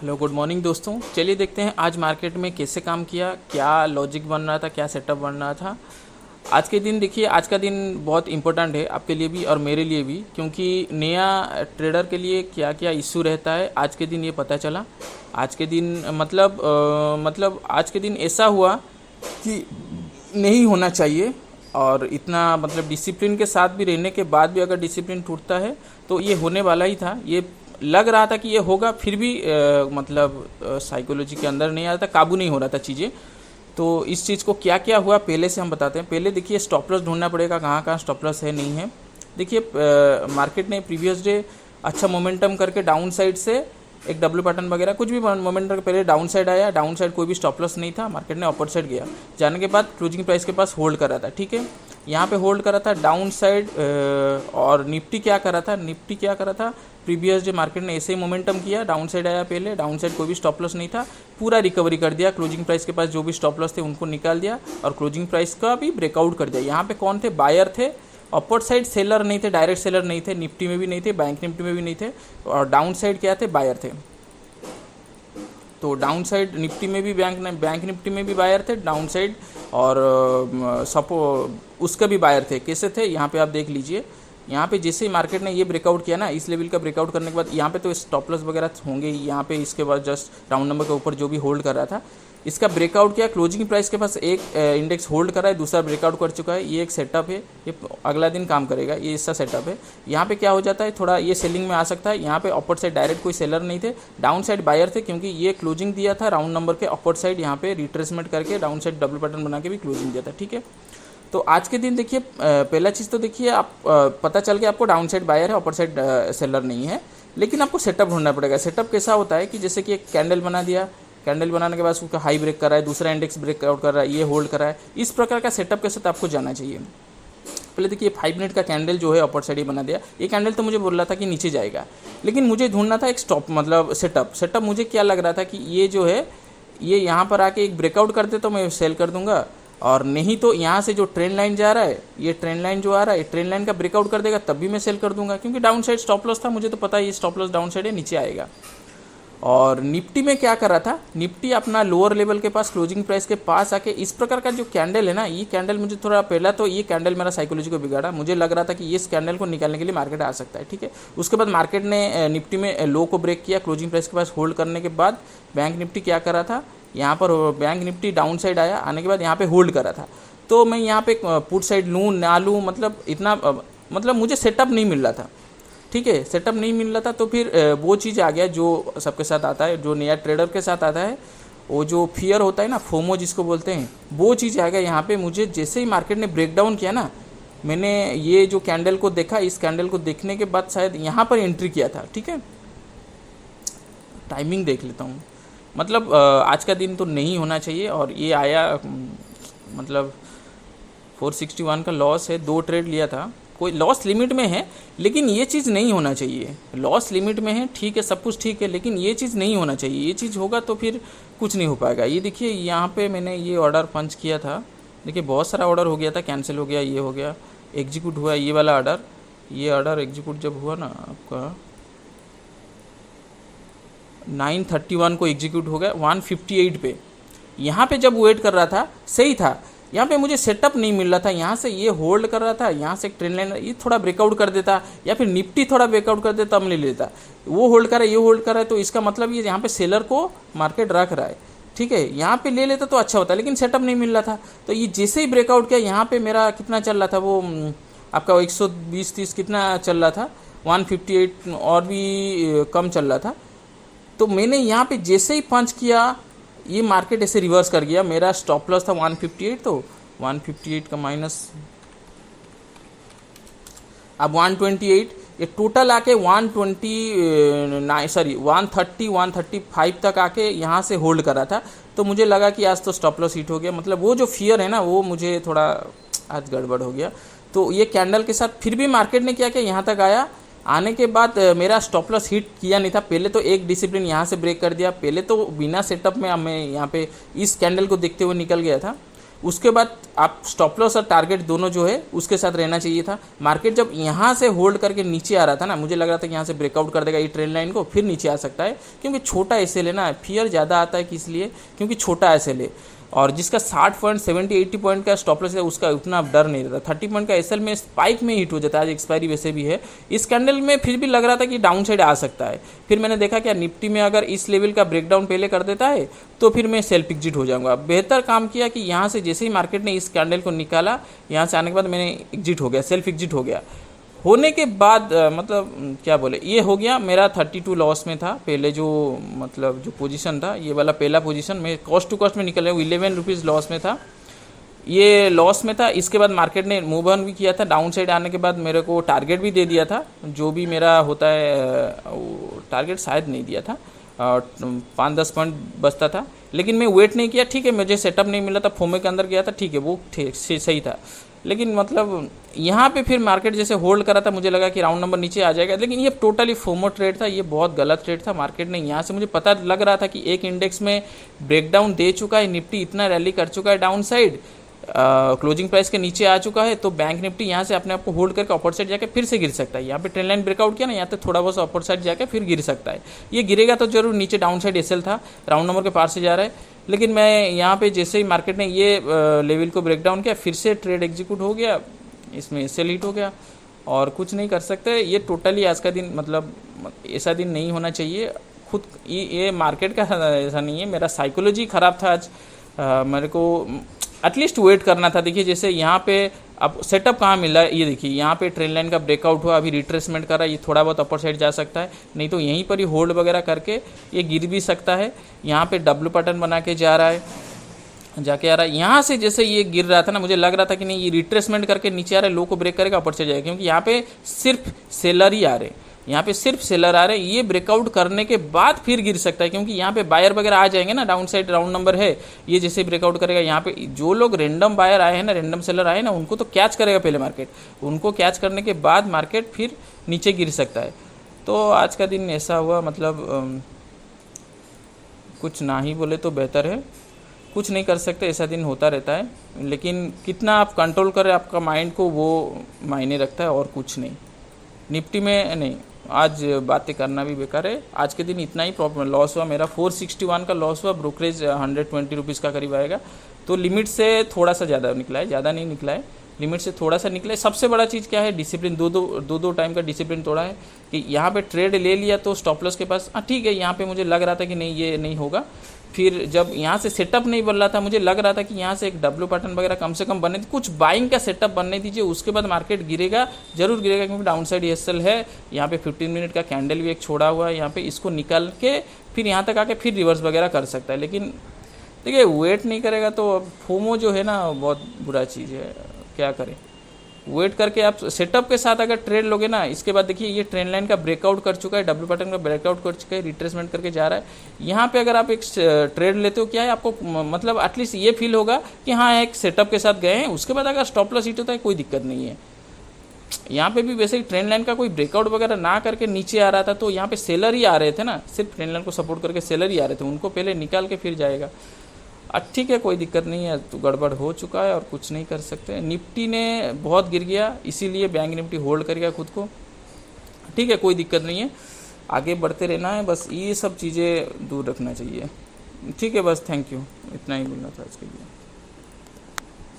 Hello good morning दोस्तों। चलिए देखते हैं आज मार्केट में कैसे काम किया, क्या लॉजिक बन रहा था, क्या सेटअप बन रहा था। आज के दिन देखिए, आज का दिन बहुत इंपॉर्टेंट है आपके लिए भी और मेरे लिए भी, क्योंकि नया ट्रेडर के लिए क्या क्या इश्यू रहता है आज के दिन ये पता चला। आज के दिन मतलब आज के दिन ऐसा हुआ कि नहीं होना चाहिए, और इतना मतलब डिसिप्लिन के साथ भी रहने के बाद भी अगर डिसिप्लिन टूटता है तो ये होने वाला ही था। ये लग रहा था कि ये होगा, फिर भी मतलब साइकोलॉजी के अंदर नहीं आ रहा था, काबू नहीं हो रहा था चीज़ें। तो इस चीज़ को क्या क्या हुआ पहले से हम बताते हैं। पहले देखिए स्टॉप लॉस ढूंढना पड़ेगा, कहाँ कहाँ स्टॉप लॉस है नहीं है। देखिए मार्केट ने प्रीवियस डे अच्छा मोमेंटम करके डाउन साइड से एक डब्ल्यू पैटर्न वगैरह कुछ भी मोमेंटम के पहले डाउन साइड आया, डाउन साइड कोई भी स्टॉप लॉस नहीं था, मार्केट ने अपर साइड गया, जाने के बाद क्लोजिंग प्राइस के पास होल्ड कर रहा था। ठीक है, यहाँ पे होल्ड करा था डाउन साइड। और निफ्टी क्या करा था, निफ्टी क्या करा था, प्रीवियस डे मार्केट ने ऐसे ही मोमेंटम किया, डाउन साइड आया, पहले डाउन साइड कोई भी स्टॉप लॉस नहीं था, पूरा रिकवरी कर दिया, क्लोजिंग प्राइस के पास जो भी स्टॉप लॉस थे उनको निकाल दिया और क्लोजिंग प्राइस का भी ब्रेकआउट कर दिया। यहाँ पे कौन थे, बायर थे, अपर साइड सेलर नहीं थे, डायरेक्ट सेलर नहीं थे, निफ्टी में भी नहीं थे, बैंक निफ्टी में भी नहीं थे, और डाउन साइड क्या थे, बायर थे। तो डाउन साइड निफ्टी में भी बैंक निफ्टी में भी बायर थे, डाउन साइड और सपो उसका भी बायर थे। कैसे थे, यहाँ पे आप देख लीजिए। यहाँ पे जैसे ही मार्केट ने ये ब्रेकआउट किया ना, इस लेवल का ब्रेकआउट करने के बाद यहाँ पे तो स्टॉप लॉस वगैरह होंगे ही, यहाँ पे इसके बाद जस्ट राउंड नंबर के ऊपर जो भी होल्ड कर रहा था इसका ब्रेकआउट किया, क्लोजिंग प्राइस के पास एक इंडेक्स होल्ड कर रहा है, दूसरा ब्रेकआउट कर चुका है। ये एक सेटअप है, ये अगला दिन काम करेगा, ये इसका सेटअप है। यहाँ पे क्या हो जाता है, थोड़ा ये सेलिंग में आ सकता है। यहाँ पे अपर साइड डायरेक्ट कोई सेलर नहीं थे, डाउन साइड बायर थे, क्योंकि ये क्लोजिंग दिया था राउंड नंबर के अपर साइड, यहाँ पे रिट्रेसमेंट करके डाउन साइड डबल पैटर्न बना के भी क्लोजिंग दिया था। ठीक है, तो आज के दिन देखिए पहला चीज़ तो देखिए आप पता चल गया आपको डाउन साइड बायर है, अपर साइड सेलर नहीं है, लेकिन आपको सेटअप ढूंढना पड़ेगा। सेटअप कैसा होता है कि जैसे कि एक कैंडल बना दिया, कैंडल बनाने के बाद उसका हाई ब्रेक कर रहा है, दूसरा इंडेक्स ब्रेकआउट कर रहा है, ये होल्ड कर रहा है, इस प्रकार का सेटअप के साथ आपको जाना चाहिए। पहले देखिए 5 मिनट का कैंडल जो है अपर साइड ही बना दिया, ये कैंडल तो मुझे बोल रहा था कि नीचे जाएगा, लेकिन मुझे ढूंढना था एक स्टॉप मतलब सेटअप मुझे क्या लग रहा था कि ये जो है ये यहाँ पर आके एक ब्रेकआउट करते तो मैं सेल कर दूंगा, और नहीं तो यहाँ से जो ट्रेंड लाइन जा रहा है, ये ट्रेंड लाइन जो आ रहा है, ट्रेंड लाइन का ब्रेकआउट कर देगा तब भी मैं सेल कर दूंगा, क्योंकि डाउन साइड स्टॉप लॉस था, मुझे तो पता है ये स्टॉप लॉस डाउन साइड है, नीचे आएगा। और निफ्टी में क्या कर रहा था, निफ्टी अपना लोअर लेवल के पास क्लोजिंग प्राइस के पास आके इस प्रकार का जो कैंडल है ना, ये कैंडल मुझे थोड़ा पहला तो ये कैंडल मेरा साइकोलॉजी को बिगाड़ा, मुझे लग रहा था कि इस कैंडल को निकालने के लिए मार्केट आ सकता है। ठीक है, उसके बाद मार्केट ने निफ्टी में लो को ब्रेक किया, क्लोजिंग प्राइस के पास होल्ड करने के बाद बैंक निफ्टी क्या कर रहा था, यहाँ पर बैंक निफ्टी डाउन साइड आया, आने के बाद यहाँ पे होल्ड कर रहा था। तो मैं यहाँ पे पुट साइड लूँ ना लूँ, मतलब इतना मतलब मुझे सेटअप नहीं मिल रहा था। ठीक है, सेटअप नहीं मिल रहा था, तो फिर वो चीज़ आ गया जो सबके साथ आता है, जो नया ट्रेडर के साथ आता है, वो जो फियर होता है ना, फोमो जिसको बोलते हैं, वो चीज़ आ गया यहाँ पे। मुझे जैसे ही मार्केट ने ब्रेक डाउन किया ना, मैंने ये जो कैंडल को देखा, इस कैंडल को देखने के बाद शायद यहाँ पर एंट्री किया था। ठीक है, टाइमिंग देख लेता हूँ, मतलब आज का दिन तो नहीं होना चाहिए, और ये आया मतलब 461 का लॉस है, 2 ट्रेड लिया था, कोई लॉस लिमिट में है, लेकिन ये चीज़ नहीं होना चाहिए। लॉस लिमिट में है, ठीक है, सब कुछ ठीक है, लेकिन ये चीज़ नहीं होना चाहिए। ये चीज़ होगा तो फिर कुछ नहीं हो पाएगा। ये देखिए यहाँ पे मैंने ये ऑर्डर पंच किया था, देखिए बहुत सारा ऑर्डर हो गया था, कैंसिल हो गया, ये हो गया, एग्जीक्यूट हुआ ये वाला ऑर्डर। ये ऑर्डर एग्जीक्यूट जब हुआ ना आपका 931 को एग्जीक्यूट हो गया 158 पे। यहाँ पे जब वेट कर रहा था सही था, यहाँ पे मुझे सेटअप नहीं मिल रहा था, यहाँ से ये होल्ड कर रहा था, यहाँ से एक ट्रेंड लाइन, ये थोड़ा ब्रेकआउट कर देता या फिर निफ्टी थोड़ा ब्रेकआउट कर देता, हम ले लेता। वो होल्ड कर रहा है, ये होल्ड कर रहा है, तो इसका मतलब ये यहाँ पे सेलर को मार्केट रख रहा है। ठीक है, यहाँ पे ले लेता तो अच्छा होता, लेकिन सेटअप नहीं मिल रहा था। तो ये जैसे ही ब्रेकआउट किया, यहाँ पे मेरा कितना चल रहा था वो आपका 120-30 कितना चल रहा था, 158 और भी कम चल रहा था। तो मैंने यहाँ पे जैसे ही पंच किया, ये मार्केट ऐसे रिवर्स कर गया। मेरा स्टॉप लॉस था 158, तो 158 का माइनस अब 128, ये टोटल आके 135 तक आके यहाँ से होल्ड कर रहा था। तो मुझे लगा कि आज तो स्टॉप लॉस हिट हो गया, मतलब वो जो फियर है ना, वो मुझे थोड़ा आज गड़बड़ हो गया। तो ये कैंडल के साथ फिर भी मार्केट ने क्या किया, यहाँ तक आया, आने के बाद मेरा स्टॉप लॉस हिट किया नहीं था। पहले तो एक डिसिप्लिन यहाँ से ब्रेक कर दिया, पहले तो बिना सेटअप में मैं यहाँ पे इस कैंडल को देखते हुए निकल गया था। उसके बाद आप स्टॉप लॉस और टारगेट दोनों जो है उसके साथ रहना चाहिए था। मार्केट जब यहाँ से होल्ड करके नीचे आ रहा था ना, मुझे लग रहा था कि यहाँ से ब्रेकआउट कर देगा ये ट्रेंड लाइन को, फिर नीचे आ सकता है, क्योंकि छोटा एसएल है ना, फियर ज़्यादा आता है कि इसलिए क्योंकि छोटा एसएल है, और जिसका 60 पॉइंट 70-80 पॉइंट का स्टॉप लॉस है उसका उतना डर नहीं रहता। 30 पॉइंट का एसएल में स्पाइक में हिट हो जाता है, आज एक्सपायरी वैसे भी है। इस कैंडल में फिर भी लग रहा था कि डाउन साइड आ सकता है, फिर मैंने देखा क्या निफ्टी में अगर इस लेवल का ब्रेकडाउन पहले कर देता है तो फिर मैं सेल्फ एग्जिट हो जाऊंगा। बेहतर काम किया कि यहाँ से जैसे ही मार्केट ने इस कैंडल को निकाला, यहाँ से आने के बाद मैंने एग्जिट हो गया, सेल्फ एग्जिट हो गया। होने के बाद मतलब क्या बोले, ये हो गया मेरा 32 लॉस में था पहले, जो मतलब जो पोजीशन था ये वाला पहला पोजीशन मैं कॉस्ट टू कॉस्ट में निकल रहा हूँ, 11 रुपीज़ लॉस में था, ये लॉस में था। इसके बाद मार्केट ने मूव ऑन भी किया था, डाउन साइड आने के बाद मेरे को टारगेट भी दे दिया था, जो भी मेरा होता है टारगेट शायद नहीं दिया था, 5-10 पॉइंट बचता था, लेकिन मैं वेट नहीं किया। ठीक है, मुझे सेटअप नहीं मिला था, फोमे के अंदर गया था, ठीक है वो सही था, लेकिन मतलब यहाँ पे फिर मार्केट जैसे होल्ड करा था, मुझे लगा कि राउंड नंबर नीचे आ जाएगा, लेकिन ये टोटली फोमो ट्रेड था, ये बहुत गलत ट्रेड था। मार्केट ने यहाँ से मुझे पता लग रहा था कि एक इंडेक्स में ब्रेकडाउन दे चुका है, निफ्टी इतना रैली कर चुका है डाउन साइड, क्लोजिंग प्राइस के नीचे आ चुका है, तो बैंक निफ्टी यहाँ से अपने आप को होल्ड करके अपर साइड जाके फिर से गिर सकता है। यहाँ पे ट्रेंड लाइन ब्रेकआउट किया ना, यहाँ पे थोड़ा बहुत अपर साइड जाके फिर गिर सकता है। ये गिरेगा तो जरूर, नीचे डाउन साइड एसएल था, राउंड नंबर के पार से जा रहा है, लेकिन मैं यहाँ पे जैसे ही मार्केट ने ये लेवल को ब्रेकडाउन किया, फिर से ट्रेड एग्जीक्यूट हो गया, इसमें एसएल हिट हो गया और कुछ नहीं कर सकते। ये टोटली आज का दिन मतलब ऐसा दिन नहीं होना चाहिए। खुद ये मार्केट का ऐसा नहीं है, मेरा साइकोलॉजी ख़राब था आज। मेरे को एटलीस्ट वेट करना था। देखिए जैसे यहाँ पे अब सेटअप कहाँ मिला है, ये देखिए यहाँ पे ट्रेंड लाइन का ब्रेकआउट हुआ, अभी रिट्रेसमेंट करा, ये थोड़ा बहुत अपर साइड जा सकता है, नहीं तो यहीं पर ही होल्ड वगैरह करके ये गिर भी सकता है। यहाँ पे डब्ल्यू पैटर्न बना के जा रहा है, जाके आ रहा है। यहाँ से जैसे ये गिर रहा था ना, मुझे लग रहा था कि नहीं ये रिट्रेसमेंट करके नीचे आ रहा है, लो को ब्रेक करेगा, अपर से जाएगा, क्योंकि यहाँ पे सिर्फ सेलर ही आ रहे हैं, यहाँ पे सिर्फ सेलर आ रहे हैं। ये ब्रेकआउट करने के बाद फिर गिर सकता है, क्योंकि यहाँ पे बायर वगैरह आ जाएंगे ना, डाउन साइड राउंड नंबर है, ये जैसे ब्रेकआउट करेगा, यहाँ पे जो लोग रेंडम बायर आए हैं ना, रेंडम सेलर आए ना, उनको तो कैच करेगा पहले मार्केट, उनको कैच करने के बाद मार्केट फिर नीचे गिर सकता है। तो आज का दिन ऐसा हुआ, मतलब कुछ ना ही बोले तो बेहतर है, कुछ नहीं कर सकते, ऐसा दिन होता रहता है, लेकिन कितना आप कंट्रोल करें आपका माइंड को, वो मायने रखता है और कुछ नहीं। निफ्टी में नहीं, आज बातें करना भी बेकार है। आज के दिन इतना ही प्रॉब्लम लॉस हुआ मेरा, 461 का लॉस हुआ, ब्रोकरेज 120 रुपीज़ का करीब आएगा, तो लिमिट से थोड़ा सा ज़्यादा निकला है, ज़्यादा नहीं निकला है, लिमिट से थोड़ा सा निकला है। सबसे बड़ा चीज़ क्या है, डिसिप्लिन, दो टाइम का डिसिप्लिन तोड़ा है कि यहाँ पे ट्रेड ले लिया तो स्टॉप लॉस के पास, ठीक है, यहाँ पे मुझे लग रहा था कि नहीं ये नहीं होगा, फिर जब यहाँ से सेटअप नहीं बन रहा था, मुझे लग रहा था कि यहाँ से एक डब्ल्यू पैटर्न वगैरह कम से कम बनने, कुछ बाइंग का सेटअप बनने दीजिए, उसके बाद मार्केट गिरेगा, जरूर गिरेगा, क्योंकि डाउन साइड एसएल है। यहाँ पे 15 मिनट का कैंडल भी एक छोड़ा हुआ है, यहाँ पे इसको निकाल के फिर यहाँ तक आके फिर रिवर्स वगैरह कर सकता है, लेकिन देखिए वेट नहीं करेगा तो फोमो जो है ना बहुत बुरा चीज़ है, क्या करें। वेट करके आप सेटअप के साथ अगर ट्रेड लोगे ना, इसके बाद देखिए ये ट्रेंड लाइन का ब्रेकआउट कर चुका है, डब्ल्यू पैटर्न का ब्रेकआउट कर चुका है, रिट्रेसमेंट करके जा रहा है। यहाँ पे अगर आप एक ट्रेड लेते हो, क्या है आपको मतलब एटलीस्ट ये फील होगा कि हाँ एक सेटअप के साथ गए हैं, उसके बाद अगर स्टॉप लॉस हिट होता है कोई दिक्कत नहीं है। यहाँ पे भी वैसे ही ट्रेंड लाइन का कोई ब्रेकआउट वगैरह ना करके नीचे आ रहा था, तो यहाँ पे सेलर ही आ रहे थे ना, सिर्फ ट्रेंड लाइन को सपोर्ट करके सेलर ही आ रहे थे, उनको पहले निकाल के फिर जाएगा। ठीक है, कोई दिक्कत नहीं है, तो गड़बड़ हो चुका है और कुछ नहीं कर सकते। निफ्टी ने बहुत गिर गया, इसीलिए बैंक निफ्टी होल्ड कर गया खुद को, ठीक है, कोई दिक्कत नहीं है, आगे बढ़ते रहना है, बस ये सब चीज़ें दूर रखना चाहिए, ठीक है, बस थैंक यू, इतना ही बोलना था आज के लिए।